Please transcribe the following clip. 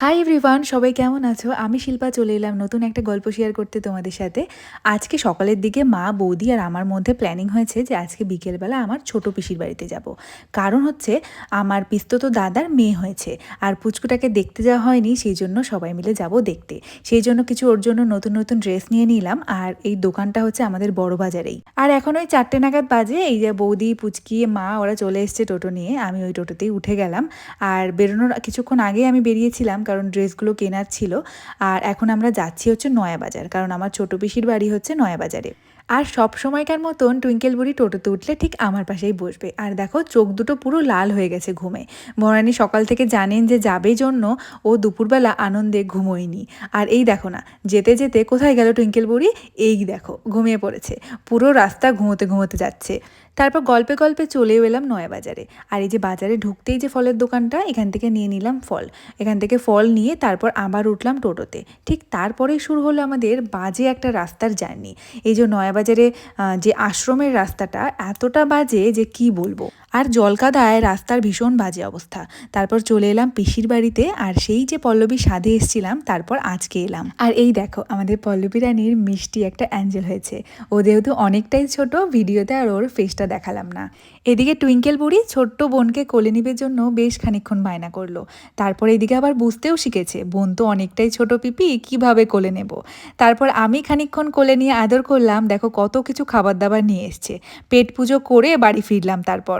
Hi everyone, সবাই কেমন আছো? আমি শিল্পা চলে এলাম নতুন একটা গল্প শেয়ার করতে তোমাদের সাথে। আজকে সকালের দিকে মা, বৌদি আর আমার মধ্যে প্ল্যানিং হয়েছে যে আজকে বিকেলবেলা আমার ছোট পিসির বাড়িতে যাব। কারণ হচ্ছে আমার পিসতুতো দাদার মেয়ে হয়েছে আর পুচকুটাকে দেখতে যাওয়া হয়নি, সেই জন্য সবাই মিলে যাব দেখতে। সেই জন্য কিছু ওর জন্য নতুন নতুন ড্রেস নিয়ে নিলাম। আর এই দোকানটা হচ্ছে আমাদের বড় বাজারেই। আর এখন ওই 4টে নাগাদ বাজে, এই যে বৌদি, পুচকি, মা ওরা চলে এসছে টোটো নিয়ে। আমি ওই টোটোতেই উঠে গেলাম। আর বেরোনোর কিছুক্ষণ আগেই আমি বেরিয়েছিলাম, কারণ ড্রেসগুলো কেনার ছিল। আর এখন আমরা যাচ্ছি হচ্ছে নয়াবাজার, কারণ আমার ছোট পিসির বাড়ি হচ্ছে নয়াবাজারে। আর সব সময়কার মতন টুইঙ্কেল বুড়ি টোটোতে উঠলে ঠিক আমার পাশেই বসবে। আর দেখো, চোখ দুটো পুরো লাল হয়ে গেছে ঘুমে। বনানী সকাল থেকে জানেন যে যাবে জন্য ও দুপুরবেলা আনন্দে ঘুমোয়নি। আর এই দেখো না, যেতে যেতে কোথায় গেল টুইঙ্কেল বুড়ি? এই দেখো, ঘুমিয়ে পড়েছে। পুরো রাস্তা ঘুমোতে ঘুমোতে যাচ্ছে। তারপর গল্পে গল্পে চলেও এলাম নয়াবাজারে। আর এই যে বাজারে ঢুকতেই যে ফলের দোকানটা, এখান থেকে নিয়ে নিলাম ফল। এখান থেকে ফল নিয়ে তারপর আবার উঠলাম টোটোতে। ঠিক তারপরেই শুরু হলো আমাদের বাজে একটা রাস্তার জার্নি। এই যে নয়াবাজারে যে আশ্রমের রাস্তাটা এতটা বাজে যে কি বলবো। আর জলকাদায় রাস্তার ভীষণ বাজে অবস্থা। তারপর চলে এলাম পিসির বাড়িতে। আর সেই যে পল্লবী সাধে এসেছিলাম, তারপর আজকে এলাম। আর এই দেখো, আমাদের পল্লবী রানীর মিষ্টি একটা অ্যাঞ্জেল হয়েছে। ও যেহেতু অনেকটাই ছোট, ভিডিওতে আর ওর ফেসটা দেখালাম না। এদিকে টুইঙ্কেল বুড়ি ছোট্ট বোনকে কোলে নিবে জন্য বেশ খানিকক্ষণ বায়না করলো। তারপর এদিকে আবার বুঝতেও শিখেছে, বোন তো অনেকটাই ছোট পিপি, কিভাবে কোলে নেব। তারপর আমি খানিকক্ষণ কোলে নিয়ে আদর করলাম। দেখো কত কিছু খাবার দাবার নিয়ে এসছে। পেট পুজো করে বাড়ি ফিরলাম তারপর।